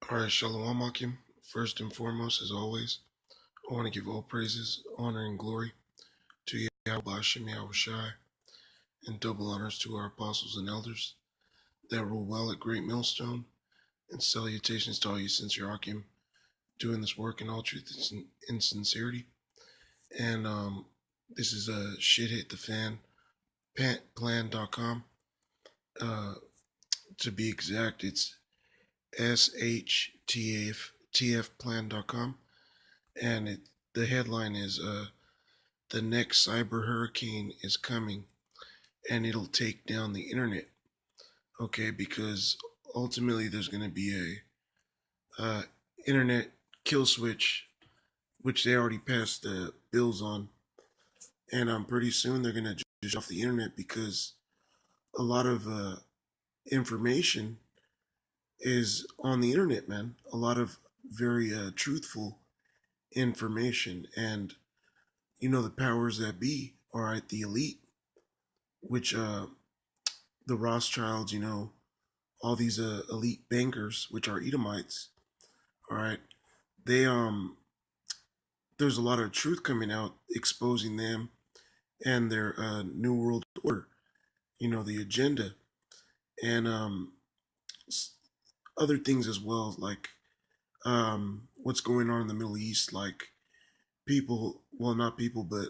Alright, Shalom Akim. First and foremost, as always, I want to give all praises, honor, and glory to Yahweh Hashem Yahushai, and double honors to our apostles and elders that rule well at Great Millstone, and salutations to all you sincere Akim doing this work in all truth and sincerity. And this is a shit hit the fan plan.com. To be exact, it's shtftfplan.com, and the headline is the next cyber hurricane is coming and it'll take down the internet. Okay, because ultimately there's going to be a internet kill switch, which they already passed the bills on, and pretty soon they're going to just off the internet because a lot of information is on the internet, man. A lot of very truthful information, and the powers that be, all right, the elite, which the Rothschilds, all these elite bankers, which are Edomites, all right, they there's a lot of truth coming out exposing them and their new world order, the agenda, and other things as well, like what's going on in the Middle East, like people, well, not people, but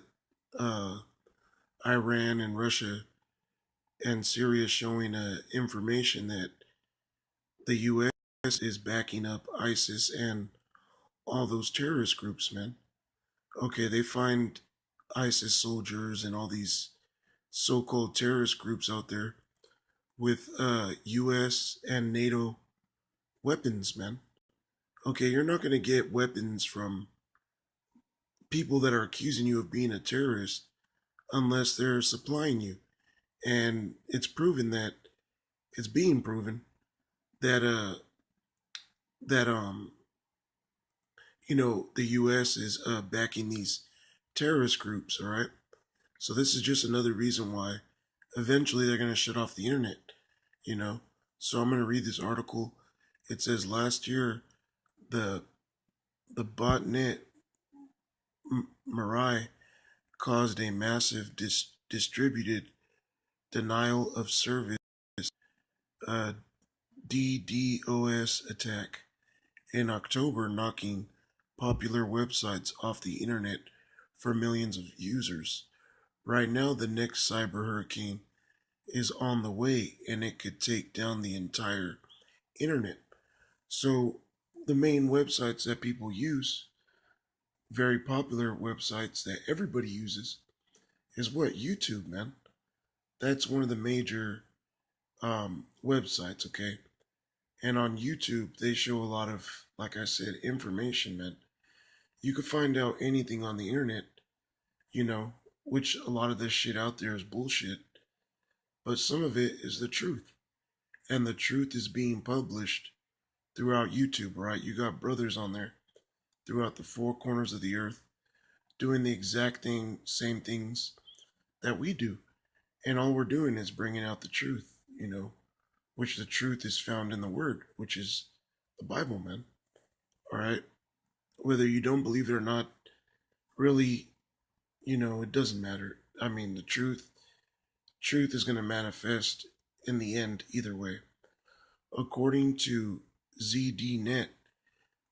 Iran and Russia and Syria showing information that the U.S. is backing up ISIS and all those terrorist groups, man. Okay, they find ISIS soldiers and all these so-called terrorist groups out there with U.S. and NATO weapons, man. Okay, you're not going to get weapons from people that are accusing you of being a terrorist unless they're supplying you. And it's proven that it's being proven that that the US is backing these terrorist groups, all right? So this is just another reason why eventually they're going to shut off the internet, you know? So I'm going to read this article. It says last year the botnet Mirai caused a massive distributed denial of service DDoS attack in October, knocking popular websites off the internet for millions of users. Right now, the next cyber hurricane is on the way and it could take down the entire internet. So, the main websites that people use, very popular websites that everybody uses, is what? YouTube, man. That's one of the major websites, okay? And on YouTube, they show a lot of, like I said, information, man. You could find out anything on the internet, which a lot of this shit out there is bullshit, but some of it is the truth. And the truth is being published throughout YouTube, right? You got brothers on there throughout the four corners of the earth doing the exact same things that we do. And all we're doing is bringing out the truth, which the truth is found in the Word, which is the Bible, man. All right? Whether you don't believe it or not, really, it doesn't matter. I mean, the truth is going to manifest in the end either way. According to ZDNet,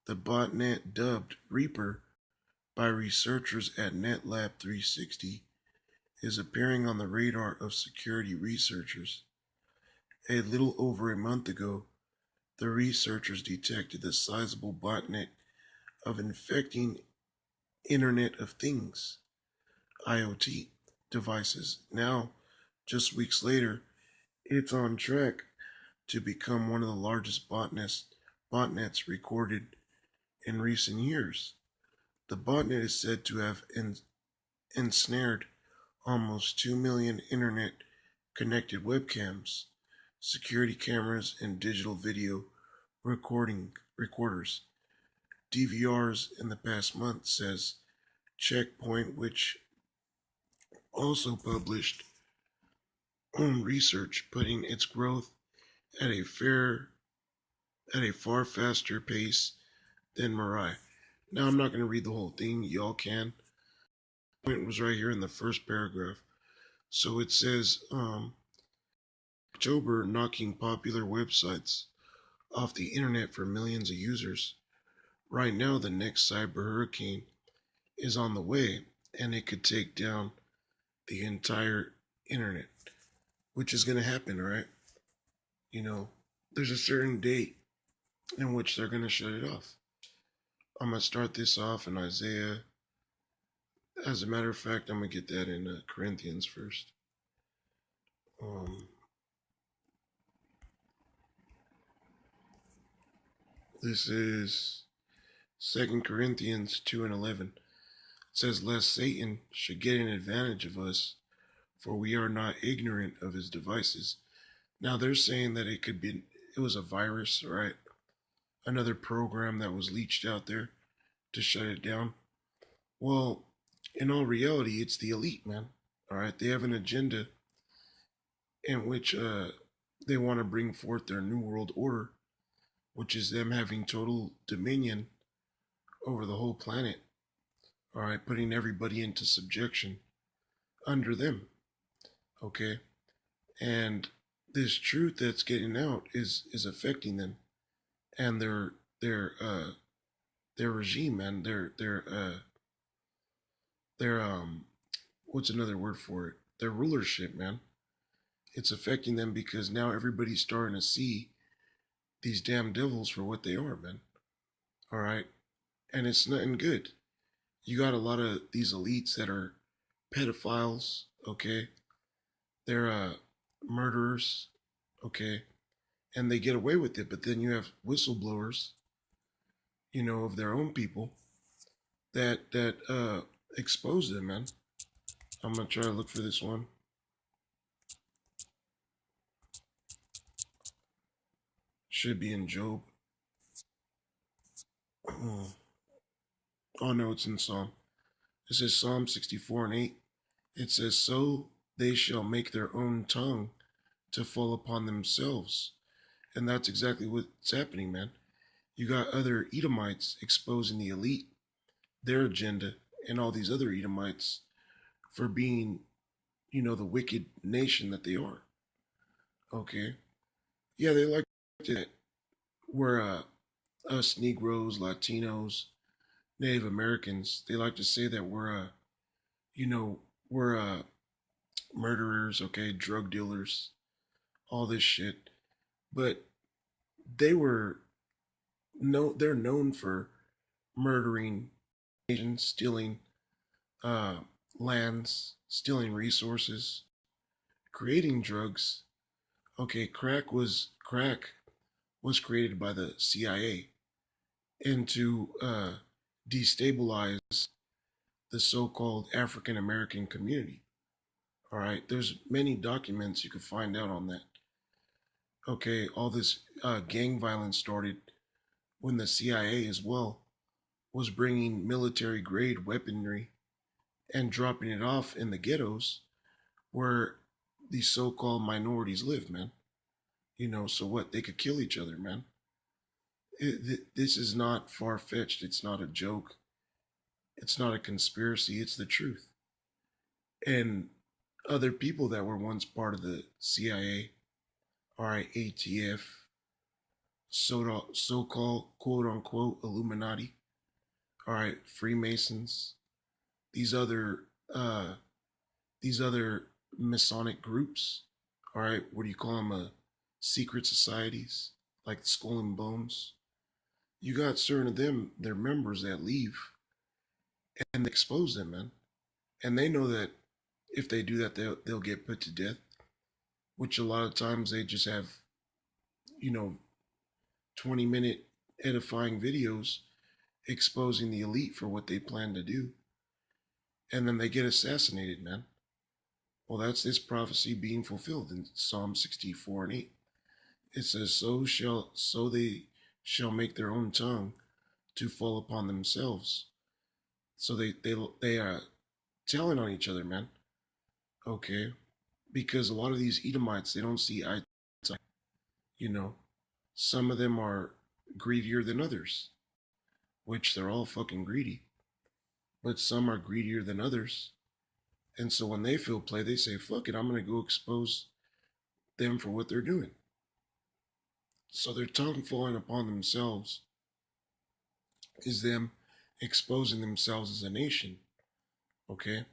the botnet dubbed Reaper by researchers at NetLab 360 is appearing on the radar of security researchers. A little over a month ago, the researchers detected the sizable botnet of infecting Internet of Things, IoT, devices. Now, just weeks later, it's on track to become one of the largest botnets recorded in recent years. The botnet is said to have ensnared almost 2 million internet-connected webcams, security cameras, and digital video recorders. DVRs in the past month, says Checkpoint, which also published own research putting its growth at a fair at a far faster pace than Mirai. Now, I'm not going to read the whole thing. Y'all can. The point was right here in the first paragraph. So it says, October knocking popular websites off the internet for millions of users. Right now, the next cyber hurricane is on the way, and it could take down the entire internet, which is going to happen, right? You know, there's a certain date in which they're going to shut it off. I'm going to start this off in Isaiah. As a matter of fact, I'm going to get that in Corinthians first. This is 2 Corinthians 2 and 11. It says, lest Satan should get an advantage of us, for we are not ignorant of his devices. Now they're saying that it was a virus, right? Another program that was leached out there to shut it down. Well, in all reality, it's the elite, man. All right, they have an agenda in which they want to bring forth their new world order, which is them having total dominion over the whole planet. All right, putting everybody into subjection under them. Okay, and this truth that's getting out is affecting them and their regime, man. Their what's another word for it? Their rulership, man. It's affecting them because now everybody's starting to see these damn devils for what they are, man. All right, and it's nothing good. You got a lot of these elites that are pedophiles, okay? They're murderers, okay? And they get away with it, but then you have whistleblowers, of their own people that expose them, man. I'm gonna try to look for this one. Should be in Job. Oh no, it's in Psalm. It says Psalm 64 and 8. It says, so they shall make their own tongue to fall upon themselves. And that's exactly what's happening, man. You got other Edomites exposing the elite, their agenda, and all these other Edomites for being, the wicked nation that they are. Okay. Yeah, they like that. We're us Negroes, Latinos, Native Americans. They like to say that we're murderers, okay, drug dealers, all this shit. But they were they're known for murdering Asians, stealing uh, lands, stealing resources, creating drugs. Okay, crack was created by the CIA and to destabilize the so-called African American community. All right, there's many documents you can find out on that. Okay, all this gang violence started when the CIA as well was bringing military grade weaponry and dropping it off in the ghettos where these so-called minorities live, man. So what? They could kill each other, man. This is not far-fetched. It's not a joke. It's not a conspiracy. It's the truth. And other people that were once part of the CIA, all right, ATF, so-called quote-unquote Illuminati, all right, Freemasons, these other uh, these other Masonic groups, all right, what do you call them? Secret societies like Skull and Bones. You got certain of them, their members that leave and they expose them, man. And they know that if they do that, they'll get put to death. Which a lot of times they just have, you know, 20-minute edifying videos exposing the elite for what they plan to do, and then they get assassinated, man. Well, that's this prophecy being fulfilled in Psalm 64 and 8. It says, so they shall make their own tongue to fall upon themselves. So they are telling on each other, man. Okay, because a lot of these Edomites they don't see eye to eye. You know, some of them are greedier than others, which they're all fucking greedy. But some are greedier than others. And so when they feel play, they say, fuck it, I'm going to go expose them for what they're doing. So their tongue falling upon themselves is them exposing themselves as a nation. Okay?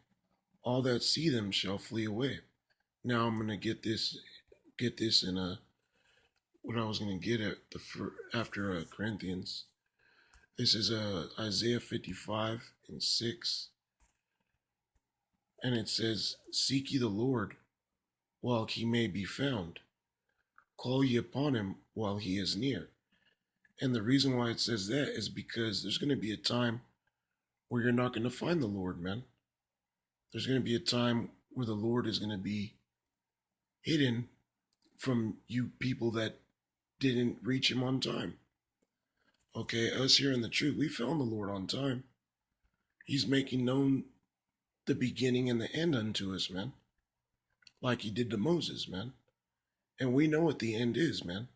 All that see them shall flee away. Now I'm going to get this in a what I was going to get at after Corinthians. This is Isaiah 55:6, and it says, "Seek ye the Lord while he may be found; call ye upon him while he is near." And the reason why it says that is because there's going to be a time where you're not going to find the Lord, man. There's going to be a time where the Lord is going to be hidden from you people that didn't reach him on time. Okay, us here in the truth, we found the Lord on time. He's making known the beginning and the end unto us, man. Like he did to Moses, man. And we know what the end is, man.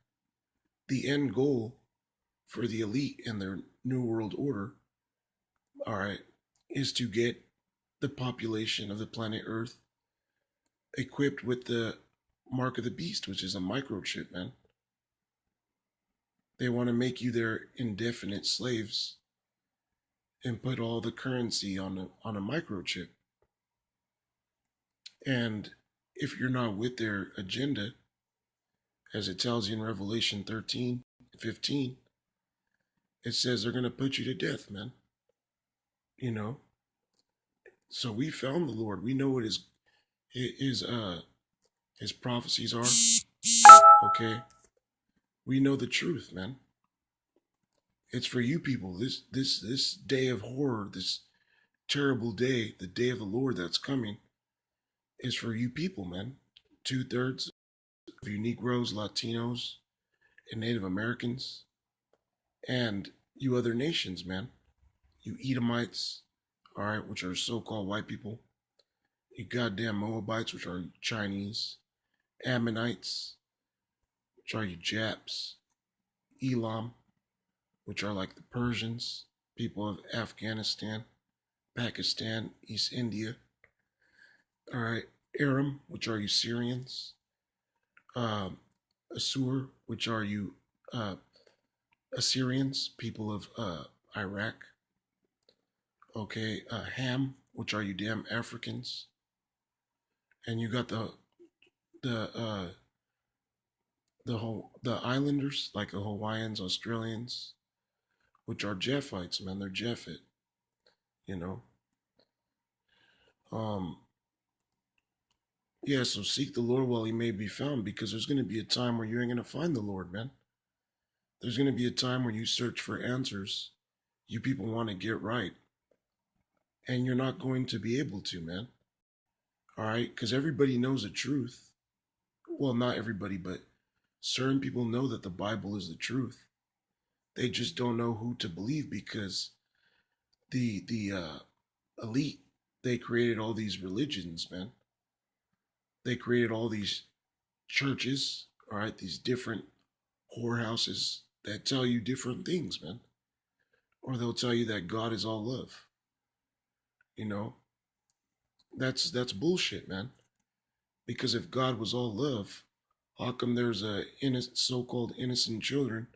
The end goal for the elite and their New World Order, all right, is to get the population of the planet Earth equipped with the mark of the beast, which is a microchip, man. They want to make you their indefinite slaves and put all the currency on a microchip. And if you're not with their agenda, as it tells you in Revelation 13:15, it says they're going to put you to death, man. You know? So we found the Lord. We know what his prophecies are. Okay? We know the truth, man. It's for you people. This day of horror, this terrible day, the day of the Lord that's coming, is for you people, man. 2/3 of you Negroes, Latinos, and Native Americans, and you other nations, man. You Edomites, all right, which are so-called white people. You goddamn Moabites, which are Chinese. Ammonites, which are you Japs. Elam, which are like the Persians, people of Afghanistan, Pakistan, East India. All right, Aram, which are you Syrians. Assur, which are you Assyrians, people of Iraq. Okay, Ham, which are you damn Africans. And you got the islanders, like the Hawaiians, Australians, which are Japhites, man. They're Japhet, you know. Yeah, so seek the Lord while he may be found, because there's going to be a time where you ain't going to find the Lord, man. There's going to be a time where you search for answers you people want to get right, and you're not going to be able to, man. All right, because everybody knows the truth. Well, not everybody, but certain people know that the Bible is the truth. They just don't know who to believe, because the elite, they created all these religions, man. They created all these churches, all right, these different whorehouses that tell you different things, man. Or they'll tell you that God is all love. You know, that's bullshit, man. Because if God was all love, how come there's so-called innocent children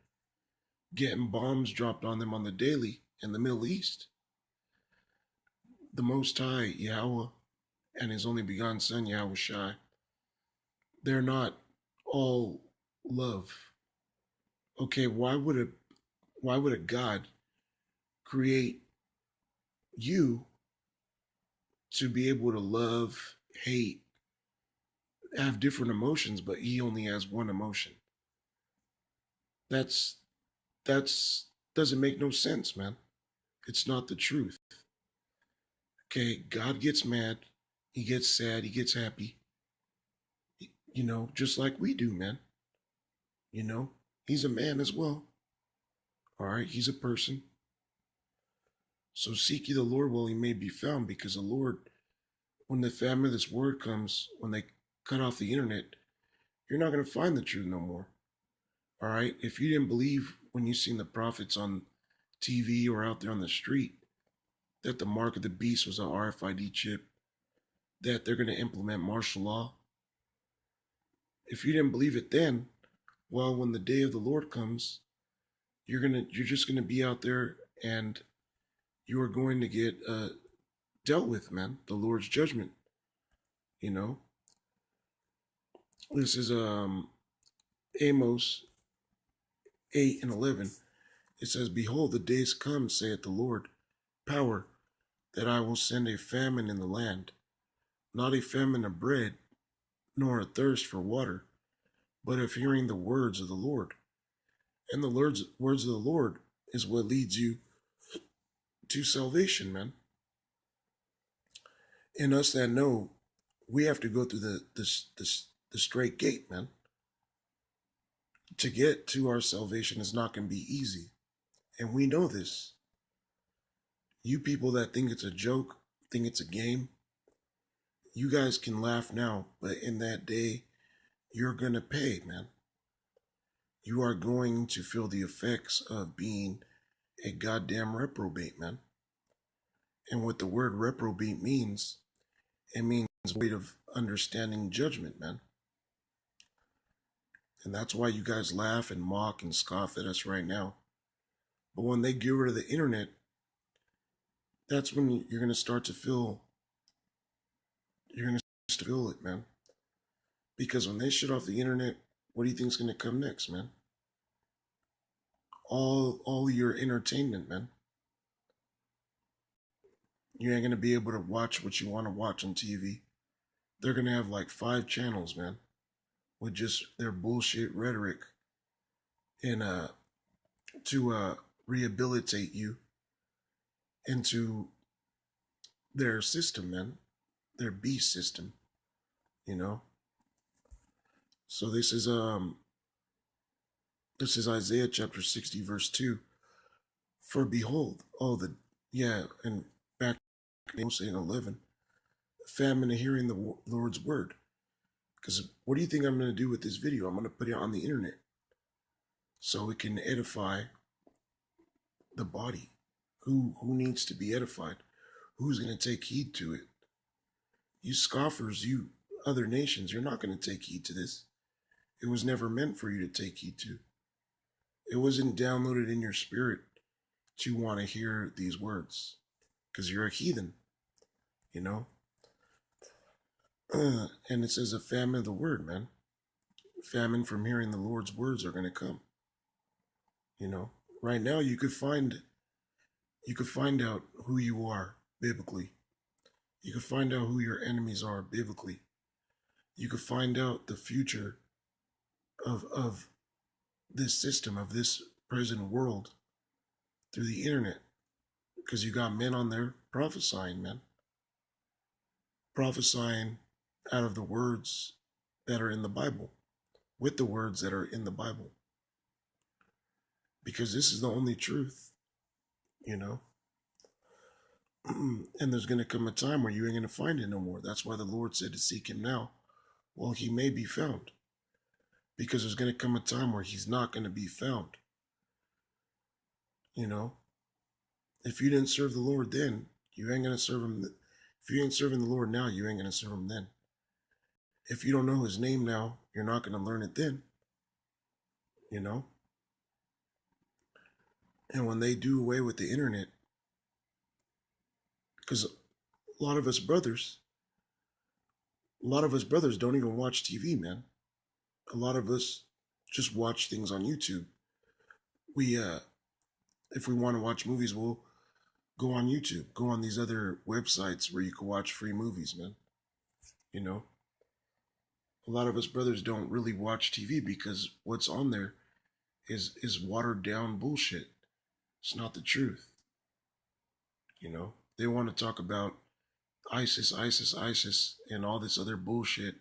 getting bombs dropped on them on the daily in the Middle East? The Most High, Yahweh, and his only begotten Son, Yahweh Shai, they're not all love. Okay, why would a God create you to be able to love, hate, have different emotions, but he only has one emotion? That's doesn't make no sense, man. It's not the truth. Okay, God gets mad, he gets sad, he gets happy. You know, just like we do, man. You know, he's a man as well. All right, he's a person. So seek ye the Lord while he may be found, because the Lord, when the famine of this word comes, when they cut off the internet, you're not going to find the truth no more. All right, if you didn't believe when you seen the prophets on TV or out there on the street that the mark of the beast was a RFID chip, that they're going to implement martial law. If you didn't believe it then, well, when the day of the Lord comes, you're just gonna be out there and you are going to get dealt with, man. The Lord's judgment. You know, this is Amos 8:11. It says, "Behold, the days come, saith the Lord, power, that I will send a famine in the land, not a famine of bread, nor a thirst for water, but of hearing the words of the Lord." And the words of the Lord is what leads you to salvation, man. And us that know, we have to go through the straight gate, man. To get to our salvation is not going to be easy, and we know this. You people that think it's a joke, think it's a game, you guys can laugh now, but in that day, you're going to pay, man. You are going to feel the effects of being a goddamn reprobate, man. And what the word reprobate means, it means weight of understanding judgment, man. And that's why you guys laugh and mock and scoff at us right now. But when they get rid of the internet, that's when you're going to start to feel, you're going to feel it, man. Because when they shut off the internet, what do you think is going to come next, man? All your entertainment, man. You ain't going to be able to watch what you want to watch on TV. They're going to have like 5 channels, man, with just their bullshit rhetoric and to rehabilitate you into their system, man, their beast system, you know. So this is Isaiah chapter 60 verse 2. For behold, and back in Amos 8:11, famine in hearing the Lord's word. Because what do you think I'm going to do with this video? I'm going to put it on the internet so it can edify the body. Who needs to be edified? Who's going to take heed to it? You scoffers, you other nations, you're not going to take heed to this. It was never meant for you to take heed to. It wasn't downloaded in your spirit to want to hear these words because you're a heathen, you know? And it says a famine of the word, man. Famine from hearing the Lord's words are going to come. You know, right now you could find out who you are biblically. You could find out who your enemies are biblically. You could find out the future of this system, of this present world through the internet. Because you got men on there prophesying, man. Prophesying out of the words that are in the Bible, with the words that are in the Bible. Because this is the only truth, you know. And there's going to come a time where you ain't going to find it no more. That's why the Lord said to seek him now while he may be found. Because there's going to come a time where he's not going to be found. You know, if you didn't serve the Lord then, you ain't going to serve him. If you ain't serving the Lord now, you ain't going to serve him then. If you don't know his name now, you're not going to learn it then. You know? And when they do away with the internet, because a lot of us brothers don't even watch TV, man. A lot of us just watch things on YouTube. We, if we want to watch movies, we'll go on YouTube, go on these other websites where you can watch free movies, man. You know? A lot of us brothers don't really watch TV because what's on there is watered down bullshit. It's not the truth. You know? They want to talk about ISIS, and all this other bullshit.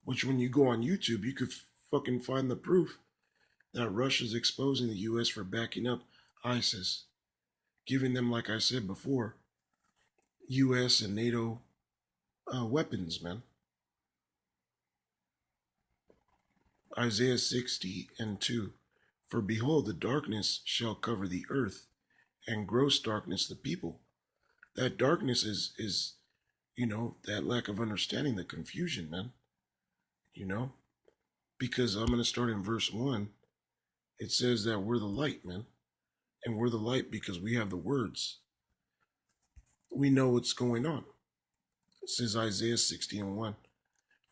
Which when you go on YouTube, you could fucking find the proof that Russia's exposing the U.S. for backing up ISIS. Giving them, like I said before, U.S. and NATO weapons, man. Isaiah 60:2. For behold, the darkness shall cover the earth, and gross darkness the people. That darkness is that lack of understanding, the confusion, man. You know, because I'm gonna start in verse 1. It says that we're the light, man, and we're the light because we have the words. We know what's going on. It says Isaiah 60:1.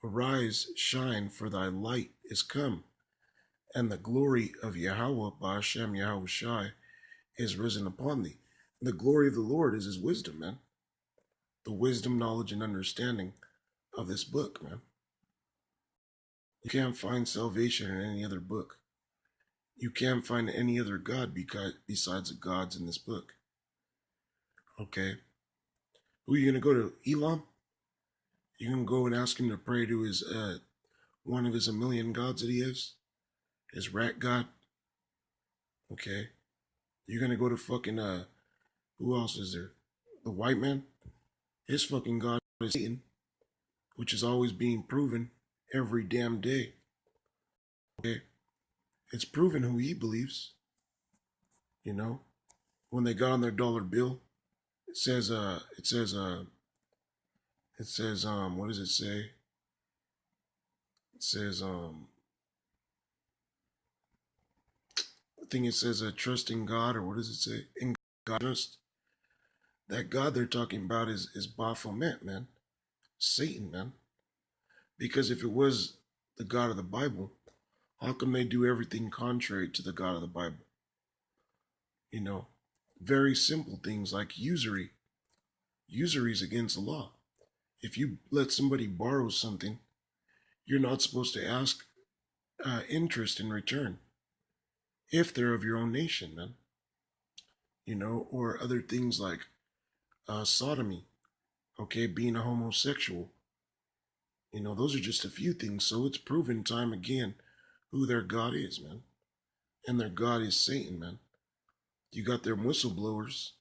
Arise, shine, for thy light is come, and the glory of Yahweh, Ba'ashem Yahweh Shai, is risen upon thee. And the glory of the Lord is his wisdom, man. The wisdom, knowledge, and understanding of this book, man. You can't find salvation in any other book. You can't find any other God besides the gods in this book. Okay? Who are you going to go to? Elam? You're going to go and ask him to pray to his one of his a million gods that he has? His rat god? Okay? You're going to go to fucking, who else is there? The white man? His fucking god is Satan, which is always being proven every damn day. Okay? It's proven who he believes. You know? When they got on their dollar bill, it says, what does it say? It says, I think it says, trust in God, or what does it say? In God trust. That God they're talking about is Baphomet, man. Satan, man. Because if it was the God of the Bible, how come they do everything contrary to the God of the Bible? You know, very simple things like usury. Usury is against the law. If you let somebody borrow something, you're not supposed to ask interest in return if they're of your own nation, man. You know, or other things like sodomy, okay, being a homosexual. You know, those are just a few things. So it's proven time again who their God is, man. And their God is Satan, man. You got their whistleblowers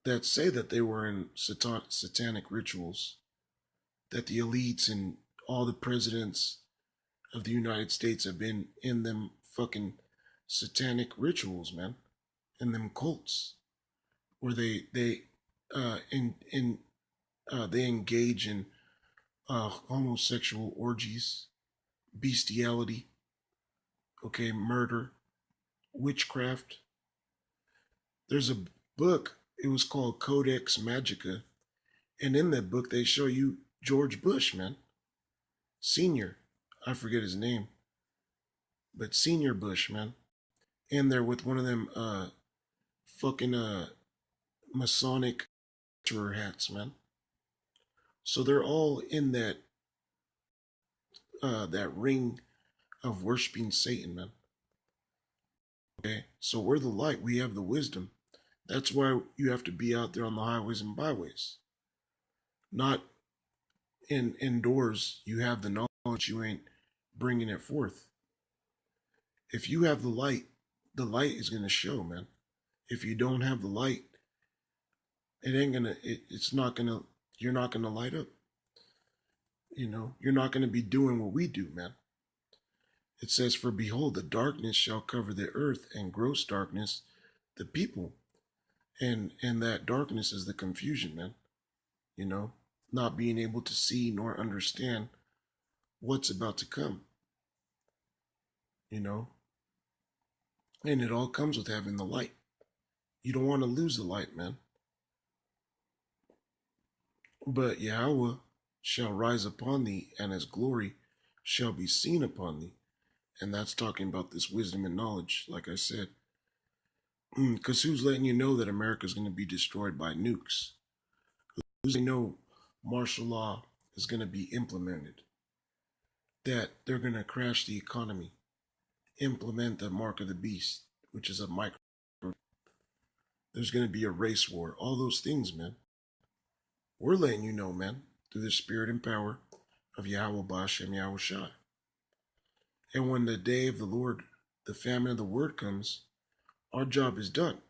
that say that they were in satanic rituals, that the elites and all the presidents of the United States have been in them fucking satanic rituals, man, in them cults where they engage in homosexual orgies, bestiality, okay, murder, witchcraft. There's a book, it was called Codex Magica, and in that book they show you George Bush, man, Senior. I forget his name, but Senior Bush, man, in there with one of them fucking Masonic hats, man. So they're all in that ring of worshiping Satan, man. Okay, so we're the light. We have the wisdom. That's why you have to be out there on the highways and byways, not indoors. You have the knowledge. You ain't bringing it forth. If you have the light is gonna show, man. If you don't have the light, it ain't gonna. It's not gonna. You're not gonna light up. You know, you're not gonna be doing what we do, man. It says, "For behold, the darkness shall cover the earth, and gross darkness the people." And that darkness is the confusion, man. You know, not being able to see nor understand what's about to come. You know, and it all comes with having the light. You don't want to lose the light, man. But Yahweh shall rise upon thee, and his glory shall be seen upon thee. And that's talking about this wisdom and knowledge, like I said. Because who's letting you know that America's going to be destroyed by nukes? Who's letting you know martial law is going to be implemented? That they're going to crash the economy, implement the mark of the beast, which is a micro. There's going to be a race war. All those things, man. We're letting you know, man, through the spirit and power of Yahweh Ba'ashem Yahweh Shai. And when the day of the Lord, the famine of the word comes, our job is done.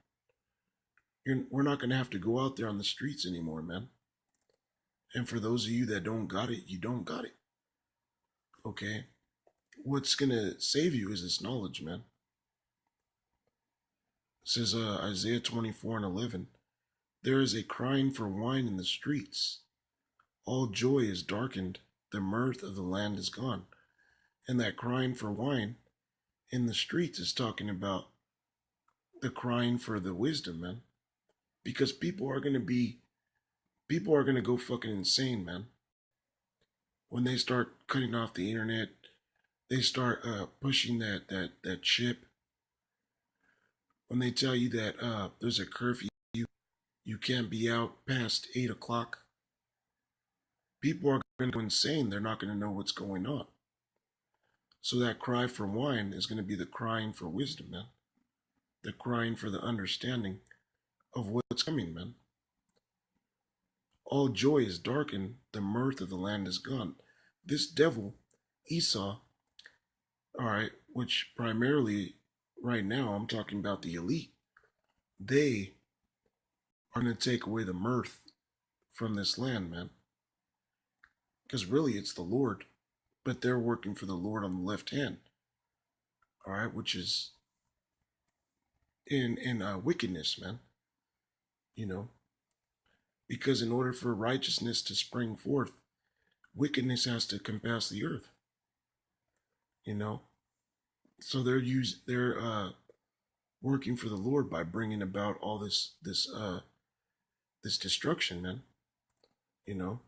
We're not going to have to go out there on the streets anymore, man. And for those of you that don't got it, you don't got it. Okay? What's going to save you is this knowledge, man. says Isaiah 24:11. There is a crying for wine in the streets. All joy is darkened. The mirth of the land is gone. And that crying for wine in the streets is talking about the crying for the wisdom, man. Because people are gonna go fucking insane, man. When they start cutting off the internet, they start pushing that chip. When they tell you that there's a curfew, you can't be out past 8 o'clock. People are gonna go insane. They're not gonna know what's going on. So that cry for wine is gonna be the crying for wisdom, man. The crying for the understanding of what's coming, man. All joy is darkened, the mirth of the land is gone. This devil, Esau, all right, which primarily right now I'm talking about the elite, they are going to take away the mirth from this land, man. Because really it's the Lord, but they're working for the Lord on the left hand, all right, which is in wickedness, man. You know, because in order for righteousness to spring forth, wickedness has to compass the earth. You know, so they're working for the Lord by bringing about all this destruction, man. You know,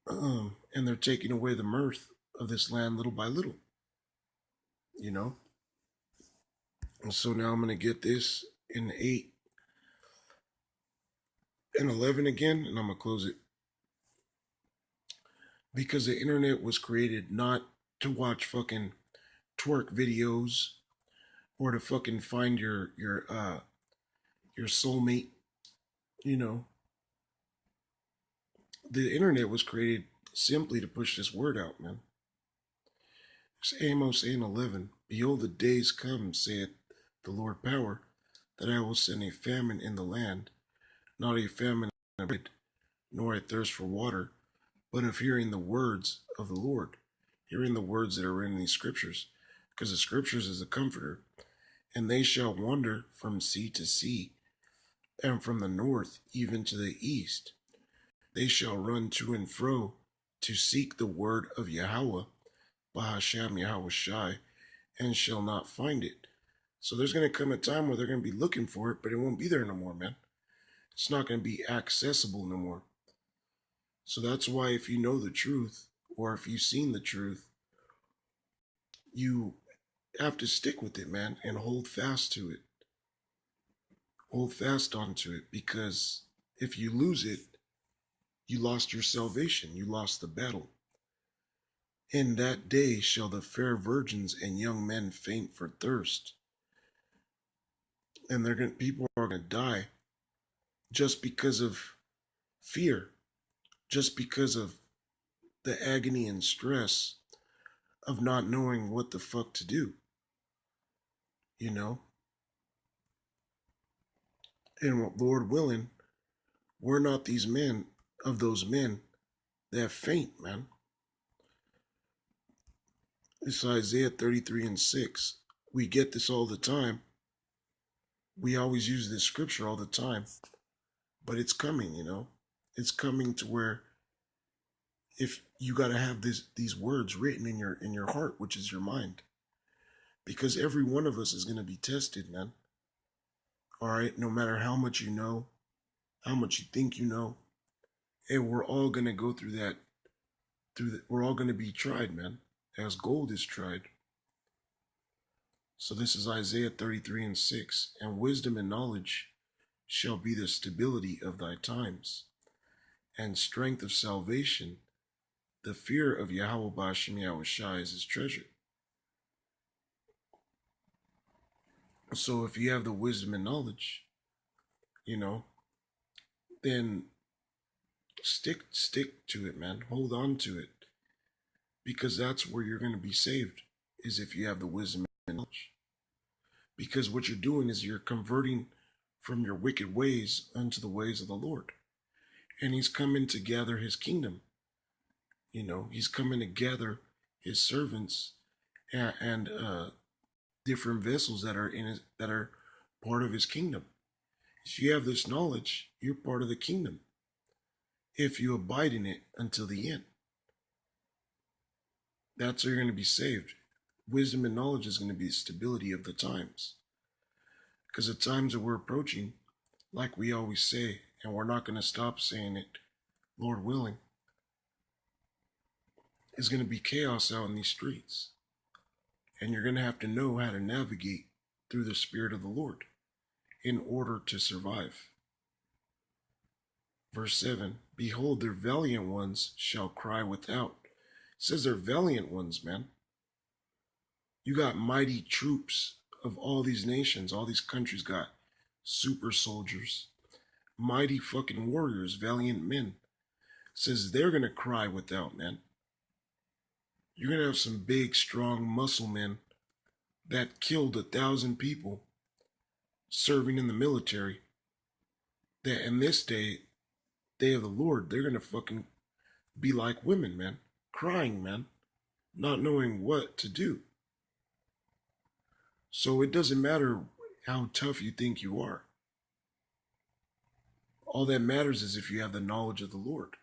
and they're taking away the mirth of this land little by little. You know, and so now I'm gonna get this in 8 and 11 again, and I'm gonna close it because the internet was created not to watch fucking twerk videos or to fucking find your soulmate. You know, the internet was created simply to push this word out, man. It's Amos 8:11. Behold, the days come, saith the Lord power, that I will send a famine in the land, not a famine of bread, nor a thirst for water, but of hearing the words of the Lord, hearing the words that are written in these scriptures, because the scriptures is a comforter. And they shall wander from sea to sea, and from the north even to the east. They shall run to and fro to seek the word of Yahweh, Bahashem Yahweh Shai, and shall not find it. So there's going to come a time where they're going to be looking for it, but it won't be there no more, man. It's not going to be accessible no more. So that's why if you know the truth, or if you've seen the truth, you have to stick with it, man, and hold fast to it. Hold fast onto it, because if you lose it, you lost your salvation. You lost the battle. In that day shall the fair virgins and young men faint for thirst. And people are gonna die just because of fear, just because of the agony and stress of not knowing what the fuck to do. You know? And Lord willing, we're not these men of those men that faint, man. It's Isaiah 33:6. We get this all the time. We always use this scripture all the time. But it's coming, you know? It's coming to where if you gotta have these words written in your heart, which is your mind. Because every one of us is gonna be tested, man. Alright, no matter how much you know, how much you think you know, and we're all gonna go through that, we're all gonna be tried, man, as gold is tried. So this is Isaiah 33:6. And wisdom and knowledge shall be the stability of thy times, and strength of salvation. The fear of Yahweh Ba'ashem Yahweh Shai is his treasure. So if you have the wisdom and knowledge, you know, then stick to it, man. Hold on to it. Because that's where you're going to be saved, is if you have the wisdom and knowledge. Because what you're doing is you're converting from your wicked ways unto the ways of the Lord. And he's coming to gather his kingdom. You know, he's coming to gather his servants and different vessels that are in his, that are part of his kingdom. If you have this knowledge, you're part of the kingdom. If you abide in it until the end, that's how you're going to be saved. Wisdom and knowledge is going to be the stability of the times. Because the times that we're approaching, like we always say, and we're not going to stop saying it, Lord willing, is going to be chaos out in these streets. And you're going to have to know how to navigate through the Spirit of the Lord in order to survive. Verse 7, behold, their valiant ones shall cry without. It says they're valiant ones, man. You got mighty troops of all these nations, all these countries got super soldiers, mighty fucking warriors, valiant men. It says they're going to cry without, man. You're going to have some big, strong muscle men that killed 1,000 people serving in the military. That in this day of the Lord, they're going to fucking be like women, man. Crying, man. Not knowing what to do. So it doesn't matter how tough you think you are. All that matters is if you have the knowledge of the Lord.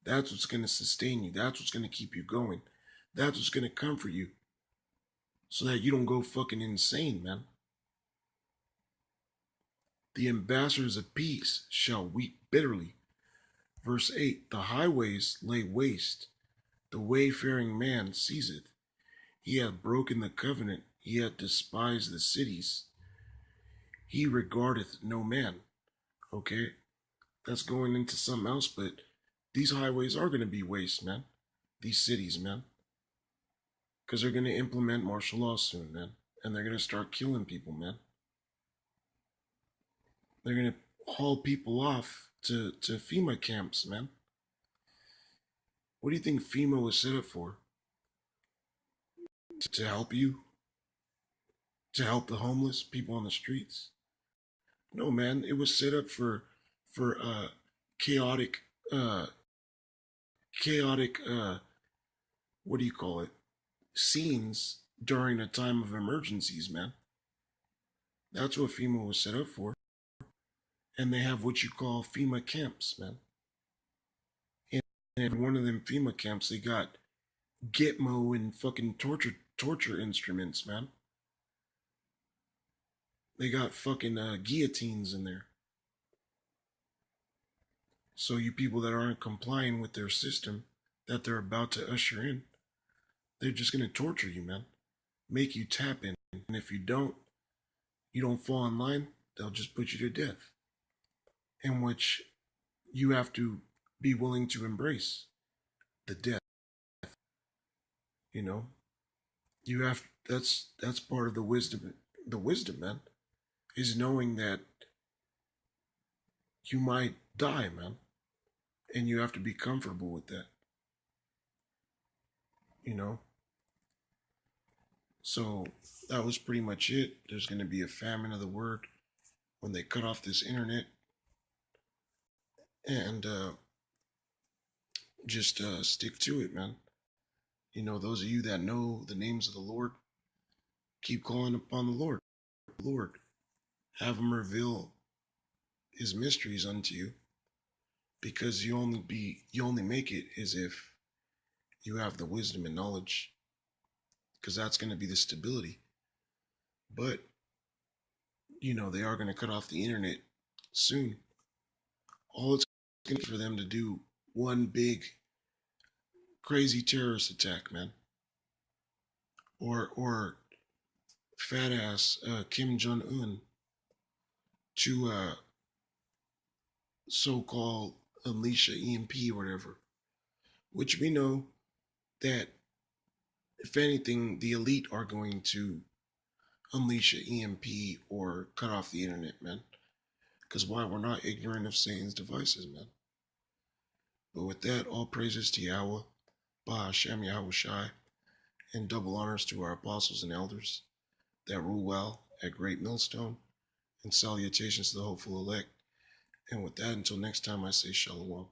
That's what's going to sustain you. That's what's going to keep you going. That's what's going to comfort you. So that you don't go fucking insane, man. The ambassadors of peace shall weep bitterly. Verse 8, the highways lay waste. The wayfaring man seizeth. He hath broken the covenant. He hath despised the cities. He regardeth no man. Okay? That's going into something else, but these highways are going to be waste, man. These cities, man. Because they're going to implement martial law soon, man. And they're going to start killing people, man. They're going to haul people off to FEMA camps, man. What do you think FEMA was set up for? To help you? To help the homeless, people on the streets? No, man. It was set up for chaotic, what do you call it? Scenes during a time of emergencies, man. That's what FEMA was set up for. And they have what you call FEMA camps, man. And in one of them FEMA camps, they got Gitmo and fucking torture instruments, man. They got fucking guillotines in there. So you people that aren't complying with their system that they're about to usher in, they're just going to torture you, man. Make you tap in. And if you don't fall in line, they'll just put you to death. In which you have to be willing to embrace the death. You know? You have that's part of the wisdom, man, is knowing that you might die, man. And you have to be comfortable with that. You know? So that was pretty much it. There's going to be a famine of the word when they cut off this internet. And just stick to it, man. You know, those of you that know the names of the Lord, keep calling upon the Lord. Lord, have him reveal his mysteries unto you. Because you only make it as if you have the wisdom and knowledge. Because that's going to be the stability. But, you know, they are going to cut off the internet soon. All it's going to be for them to do one big crazy terrorist attack, man. Or fat ass Kim Jong-un to so-called unleash a EMP or whatever. Which we know that, if anything, the elite are going to unleash an EMP or cut off the internet, man. Because why? We're not ignorant of Satan's devices, man. But with that, all praises to Yahweh, Bahashem Yahweh Shai, and double honors to our apostles and elders that rule well at Great Millstone, and salutations to the hopeful elect. And with that, until next time, I say Shalom.